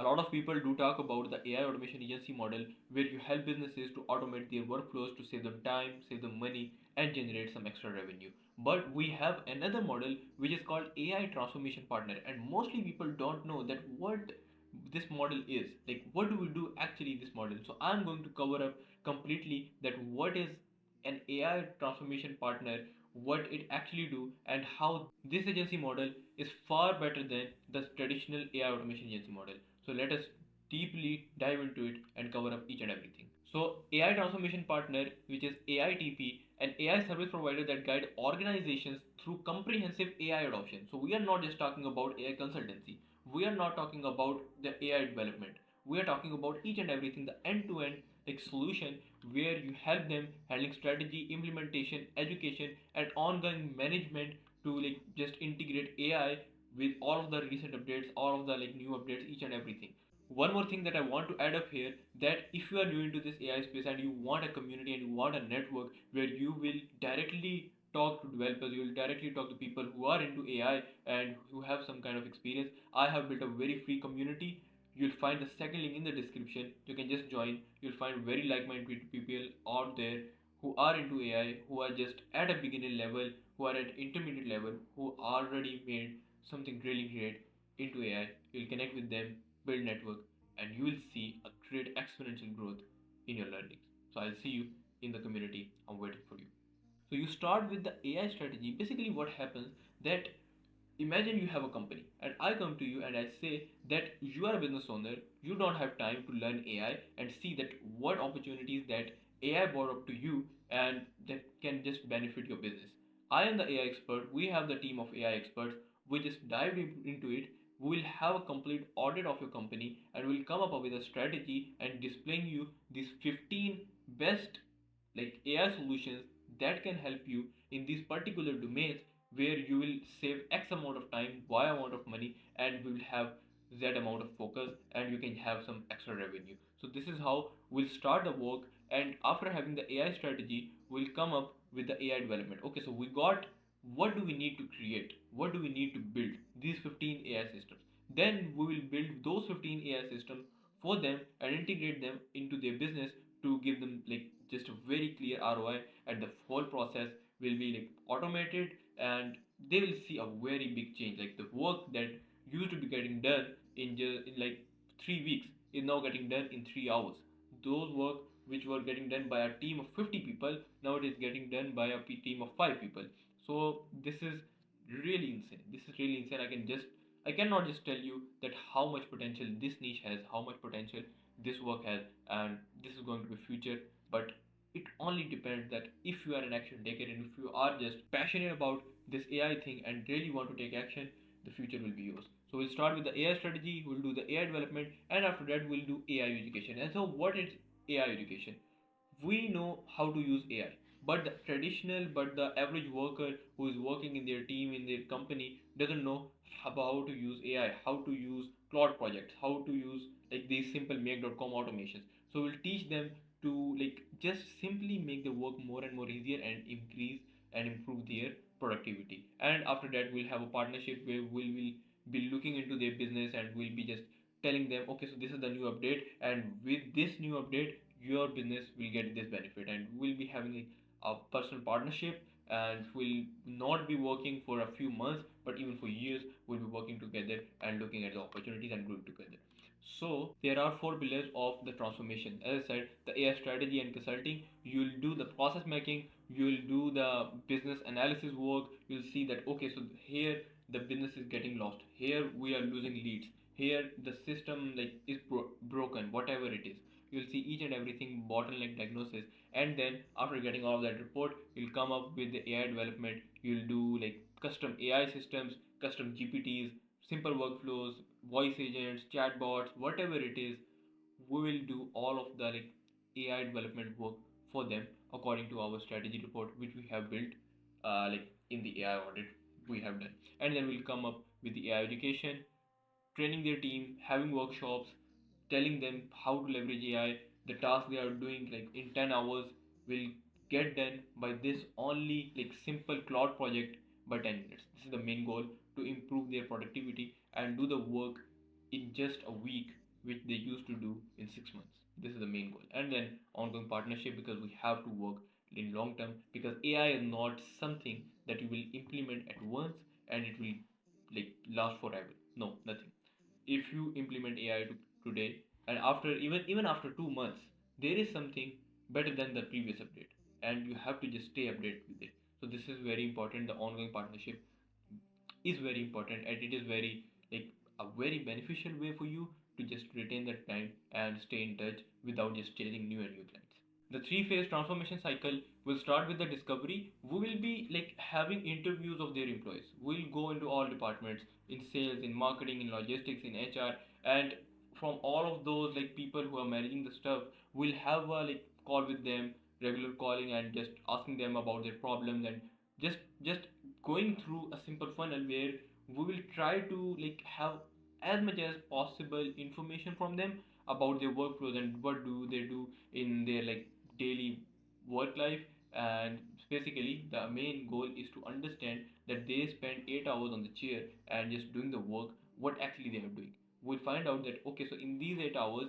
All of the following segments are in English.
A lot of people do talk about the AI automation agency model where you help businesses to automate their workflows to save them time, save them money, and generate some extra revenue. But we have another model which is called AI transformation partner, and mostly people don't know that what this model is. Like, what do we do actually in this model? So I'm going to cover up completely that what is an AI transformation partner, what it actually do, and how this agency model is far better than the traditional AI automation agency model. So let us deeply dive into it and cover up each and everything. So AI transformation partner, which is AITP, an AI service provider that guide organizations through comprehensive AI adoption. So we are not just talking about AI consultancy. We are not talking about the AI development. We are talking about each and everything, the end-to-end like solution where you help them handling strategy, implementation, education, and ongoing management to like just integrate AI with all of the recent updates, all of the like new updates, each and everything. One more thing that I want to add up here, that if you are new into this AI space and you want a community and you want a network where you will directly talk to developers, you will directly talk to people who are into AI and who have some kind of experience. I have built a very free community. You'll find the second link in the description. You can just join. You'll find very like-minded people out there who are into AI, who are just at a beginner level, who are at intermediate level, who already made something really great into AI. You'll connect with them, build network, and you will see a great exponential growth in your learning. So I'll see you in the community. I'm waiting for you. So you start with the AI strategy. Basically, what happens that imagine you have a company and I come to you and I say that you are a business owner, you don't have time to learn AI and see that what opportunities that AI brought up to you and that can just benefit your business. I am the AI expert. We have the team of AI experts. We just dive into it. We will have a complete audit of your company and we'll come up with a strategy and displaying you these 15 best like AI solutions that can help you in these particular domains where you will save X amount of time, Y amount of money, and will have Z amount of focus, and you can have some extra revenue. So this is how we'll start the work, and after having the AI strategy, we'll come up with the AI development. Okay, so we got what do we need to create? What do we need to build? These 15 AI systems. Then we will build those 15 AI systems for them and integrate them into their business to give them like just a very clear ROI, and the whole process will be like automated and they will see a very big change. Like the work that used to be getting done in just in like 3 weeks is now getting done in 3 hours. Those work which were getting done by a team of 50 people, now it is getting done by a team of 5 people. So this is really insane. This is really insane. I cannot just tell you that how much potential this niche has, how much potential this work has, and this is going to be future. But it only depends that if you are an action taker and if you are just passionate about this AI thing and really want to take action, the future will be yours. So we'll start with the AI strategy, we'll do the AI development, and after that we'll do AI education. And so what is AI education? We know how to use AI, but the average worker who is working in their team, in their company, doesn't know about how to use AI, how to use cloud projects, how to use like these simple make.com automations. So we'll teach them to like just simply make the work more and more easier and increase and improve their productivity. And after that we'll have a partnership where we will be looking into their business and we'll be just telling them, okay, so this is the new update, and with this new update your business will get this benefit, and we'll be having a personal partnership, and we'll not be working for a few months but even for years. We'll be working together and looking at the opportunities and growing together. So there are four pillars of the transformation. As I said, the AI strategy and consulting, you'll do the process mapping, you'll do the business analysis work. You'll see that okay, so here the business is getting lost, here we are losing leads, here the system like is broken, whatever it is. You'll see each and everything bottleneck diagnosis, and then after getting all of that report, you'll come up with the AI development. You'll do like custom AI systems, custom GPTs, simple workflows, voice agents, chatbots, whatever it is. We will do all of the like AI development work for them according to our strategy report, which we have built like in the AI audit we have done. And then we'll come up with the AI education, training their team, having workshops, telling them how to leverage AI. The task they are doing like in 10 hours will get done by this only like simple cloud project by 10 minutes. This is the main goal, to improve their productivity and do the work in just a week which they used to do in 6 months. This is the main goal. And then ongoing partnership, because we have to work in long term, because AI is not something that you will implement at once and it will like last forever. No, nothing. If you implement AI today, and after even after 2 months, there is something better than the previous update, and you have to just stay updated with it. So this is very important. The ongoing partnership is very important, and it is very like a very beneficial way for you to just retain that client and stay in touch without just chasing new and new clients. The three-phase transformation cycle will start with the discovery. We will be like having interviews of their employees. We'll go into all departments, in sales, in marketing, in logistics, in HR, and from all of those like people who are managing the stuff, we'll have a like call with them, regular calling, and just asking them about their problems, and just going through a simple funnel where we will try to like have as much as possible information from them about their workflows and what do they do in their like daily work life. And basically the main goal is to understand that they spend 8 hours on the chair and just doing the work, what actually they are doing. We'll find out that okay, so in these 8 hours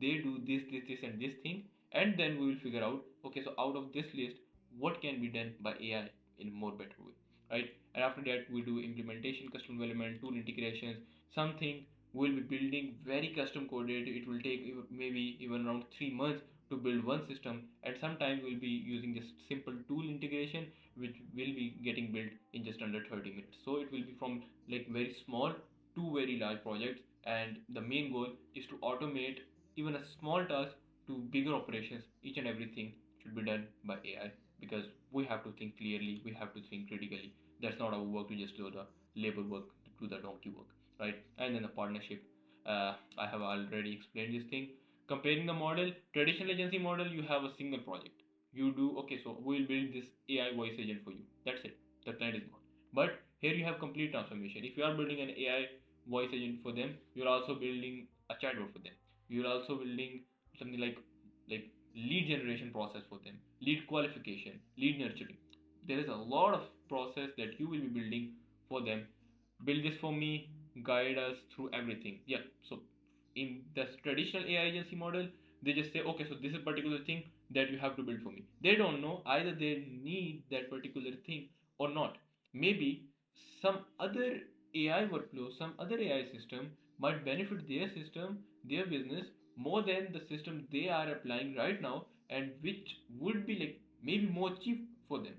they do this and this thing, and then we will figure out okay, so out of this list what can be done by AI in a more better way, right? And after that we do implementation, custom development, tool integrations, something we'll be building very custom coded. It will take maybe even around 3 months to build one system, and sometimes we'll be using just simple tool integration which will be getting built in just under 30 minutes. So it will be from like very small to very large projects, and the main goal is to automate even a small task to bigger operations. Each and everything should be done by AI, because we have to think clearly, we have to think critically. That's not our work to just do the labor work, to do the donkey work, right? And then the partnership. I have already explained this thing. Comparing the model, traditional agency model, you have a single project. You do okay, so we'll build this AI voice agent for you. That's it. The client is gone. But here you have complete transformation. If you are building an AI voice agent for them, you're also building a chatbot for them. You're also building something like lead generation process for them, lead qualification, lead nurturing. There is a lot of process that you will be building for them. Build this for me, guide us through everything. Yeah. So in the traditional AI agency model, they just say, okay, so this is a particular thing that you have to build for me. They don't know either they need that particular thing or not. Maybe some other AI workflow, some other AI system might benefit their system, their business more than the system they are applying right now, and which would be like maybe more cheap for them,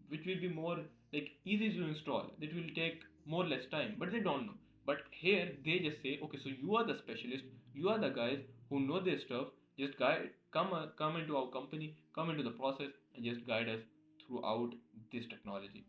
which will be more like easy to install, that will take more less time, but they don't know. But here they just say okay, so you are the specialist, you are the guys who know this stuff, just guide, come into our company, come into the process, and just guide us throughout this technology.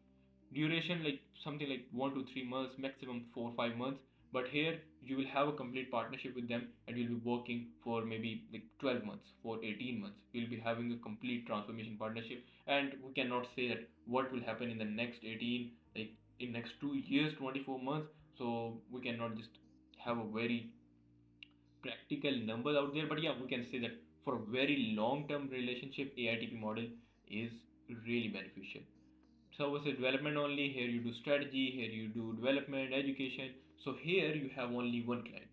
Duration like something like 1 to 3 months, maximum 4 5 months. But here you will have a complete partnership with them, and you'll be working for maybe like 12 months, for 18 months. You'll be having a complete transformation partnership, and we cannot say that what will happen in the next 18, like in next 2 years, 24 months. So we cannot just have a very practical numbers out there. But yeah, we can say that for a very long term relationship, AITP model is really beneficial. Services development only, here you do strategy, here you do development, education. So here you have only one client,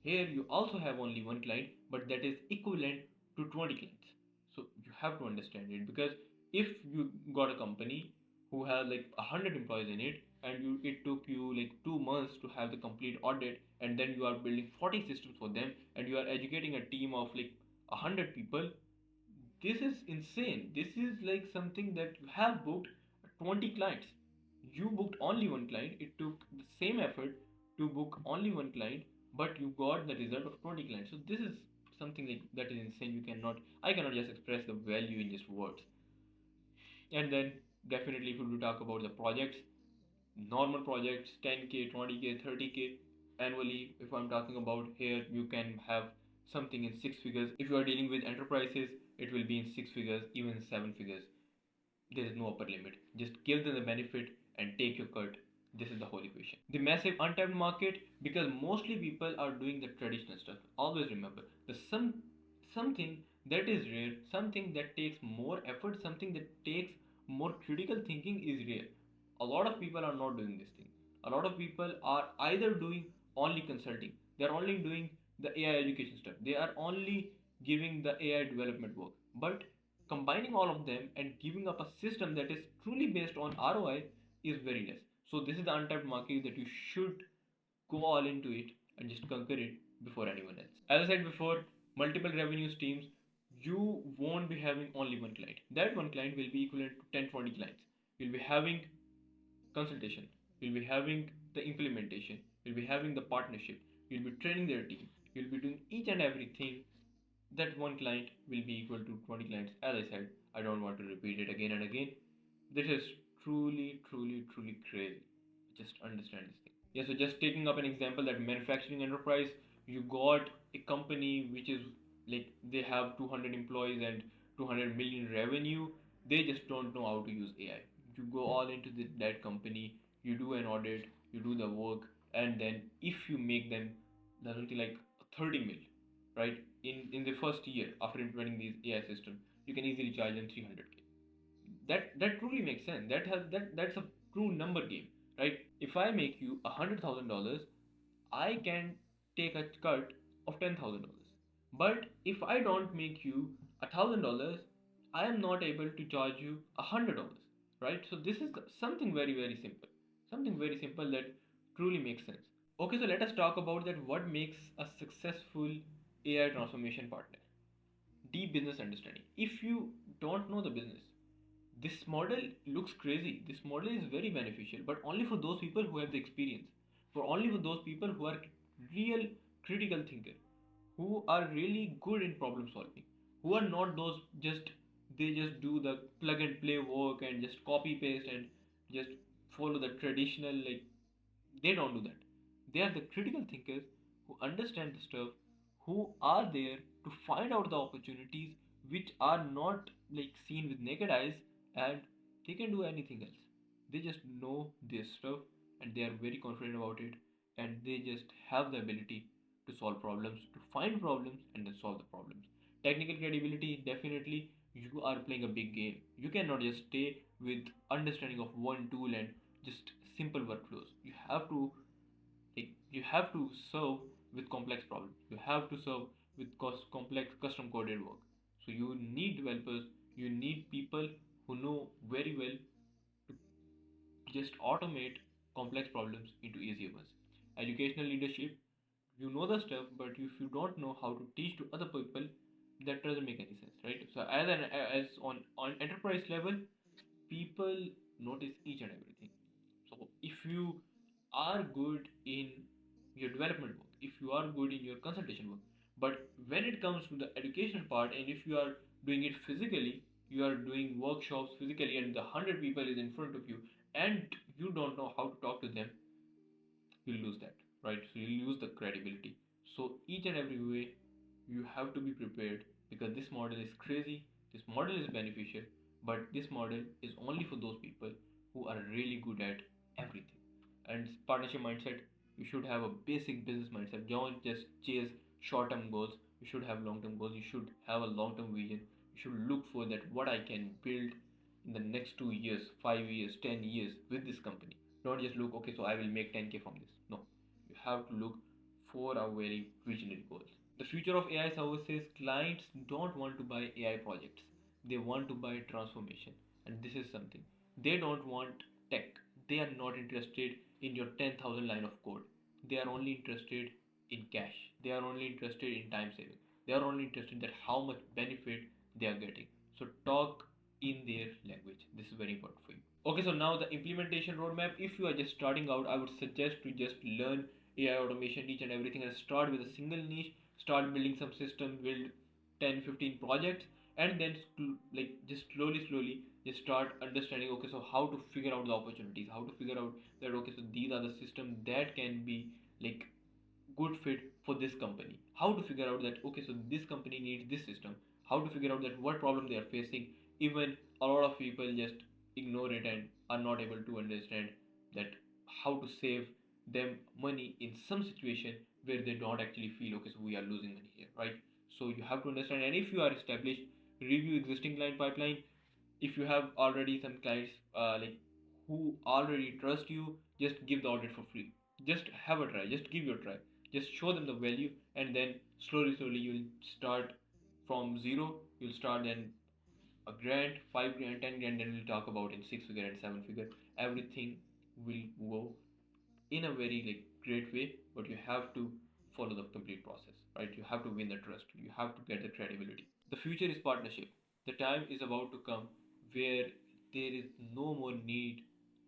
here you also have only one client, but that is equivalent to 20 clients. So you have to understand it, because if you got a company who has like 100 employees in it, and it took you like 2 months to have the complete audit, and then you are building 40 systems for them, and you are educating a team of like 100 people, this is insane. This is like something that you have booked 20 clients. You booked only one client. It took the same effort to book only one client, but you got the result of 20 clients. So this is something like that is insane. I cannot just express the value in just words. And then definitely if you do talk about the projects, normal projects 10K, 20K, 30K annually. If I'm talking about here, you can have something in six figures. If you are dealing with enterprises, it will be in six figures, even seven figures. There is no upper limit. Just give them the benefit and take your cut. This is the whole equation. The massive untapped market, because mostly people are doing the traditional stuff. Always remember, the something that is rare, something that takes more effort, something that takes more critical thinking is rare. A lot of people are not doing this thing. A lot of people are either doing only consulting. They are only doing the AI education stuff. They are only giving the AI development work. But combining all of them and giving up a system that is truly based on ROI is very less. So this is the untapped market that you should go all into it and just conquer it before anyone else. As I said before, multiple revenue streams, you won't be having only one client. That one client will be equivalent to 10, 20 clients. You'll be having consultation, you'll be having the implementation, you'll be having the partnership, you'll be training their team, you'll be doing each and everything. That one client will be equal to 20 clients. As I said, I don't want to repeat it again and again. This is truly, truly, truly crazy. Just understand this thing. Yeah, so just taking up an example, that manufacturing enterprise, you got a company which is like they have 200 employees and 200 million revenue. They just don't know how to use AI. You go all into that company, you do an audit, you do the work, and then if you make them something like 30 mil, right, in the first year after implementing these AI system, you can easily charge them 300K. That truly makes sense. That's a true number game, right? If I make you $100,000, I can take a cut of $10,000. But if I don't make you $1,000, I am not able to charge you $100, right? So this is something very, very simple, something very simple that truly makes sense. Okay, so let us talk about that. What makes a successful AI transformation partner? Deep business understanding. If you don't know the business, this model looks crazy. This model is very beneficial, but only for those people who have the experience. For only for those people who are real critical thinker, who are really good in problem solving, who are not those just they just do the plug and play work and just copy paste and just follow the traditional, like, they don't do that. They are the critical thinkers who understand the stuff, who are there to find out the opportunities which are not like seen with naked eyes, and they can do anything else. They just know this stuff and they are very confident about it, and they just have the ability to solve problems, to find problems and then solve the problems. Technical credibility, definitely you are playing a big game. You cannot just stay with understanding of one tool and just simple workflows. You have to serve with complex problems. You have to serve with complex custom coded work. So you need developers, you need people who know very well to just automate complex problems into easier ones. Educational leadership, you know the stuff, but if you don't know how to teach to other people, that doesn't make any sense, right? So as on enterprise level, people notice each and everything. So if you are good in your development work, if you are good in your consultation work, but when it comes to the educational part, and if you are doing it physically, you are doing workshops physically, and the 100 people is in front of you, and you don't know how to talk to them, you'll lose that, right? So you'll lose the credibility. So each and every way, you have to be prepared, because this model is crazy, this model is beneficial, but this model is only for those people who are really good at everything. And partnership mindset, you should have a basic business mindset. Don't just chase short-term goals. You should have long-term goals. You should have a long-term vision. You should look for that, what I can build in the next 2 years, 5 years, 10 years with this company. Don't just look, okay, so I will make 10K from this. No, you have to look for a very visionary goals. The future of AI services, clients don't want to buy AI projects. They want to buy transformation. And this is something. They don't want tech. They are not interested in your 10,000 line of code. They are only interested in cash. They are only interested in time saving. They are only interested in that how much benefit they are getting. So talk in their language. This is very important for you. Okay, so now the implementation roadmap. If you are just starting out, I would suggest to just learn AI automation, each and everything, and start with a single niche. Start building some system, build 10, 15 projects, and then like just slowly, slowly, just start understanding. Okay, so how to figure out the opportunities, how to figure out that. Okay, so these are the systems that can be like good fit for this company. How to figure out that, okay, so this company needs this system. How to figure out that what problem they are facing. Even a lot of people just ignore it and are not able to understand that how to save them money in some situation where they don't actually feel, okay, so we are losing money here, right? So you have to understand. And if you are established, review existing client pipeline. If you have already some clients like who already trust you, just give the audit for free. Just have a try, just give your try. Just show them the value, and then slowly you'll start from zero. You'll start then a grand, 5 grand, 10 grand, then we'll talk about in 6 figure and 7 figure. Everything will go in a very like great way, but you have to follow the complete process, right? You have to win the trust. You have to get the credibility. The future is partnership. The time is about to come where there is no more need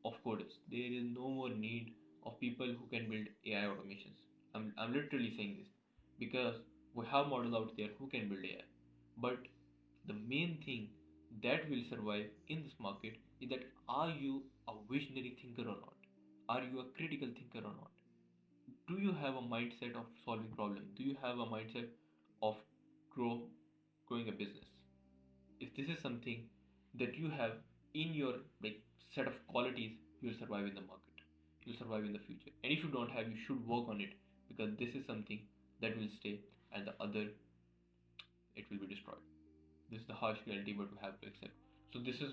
of coders. There is no more need of people who can build AI automations. I'm literally saying this because we have models out there who can build AI. But the main thing that will survive in this market is that are you a visionary thinker or not? Are you a critical thinker or not? Do you have a mindset of solving problems? Do you have a mindset of grow growing a business? If this is something that you have in your like set of qualities, you'll survive in the market. You'll survive in the future. And if you don't have, you should work on it because this is something that will stay and the other it will be destroyed. This is the harsh reality, but we have to accept. So this is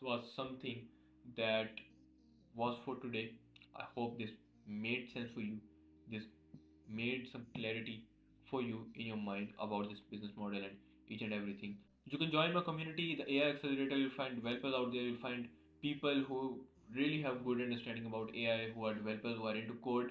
was something that was for today. I hope this made sense for you. This made some clarity for you in your mind about this business model and each and everything. You can join my community, the AI Accelerator. You'll find developers out there. You'll find people who really have good understanding about AI, who are developers, who are into code.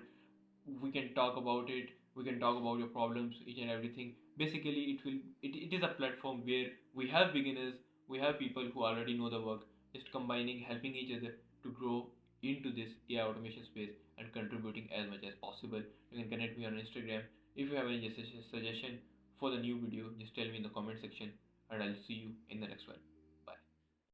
We can talk about it. We can talk about your problems, each and everything. Basically, it is a platform where we have beginners, we have people who already know the work, just combining, helping each other to grow into this AI automation space and contributing as much as possible. You can connect me on Instagram. If you have any suggestion for the new video, just tell me in the comment section, and I'll see you in the next one.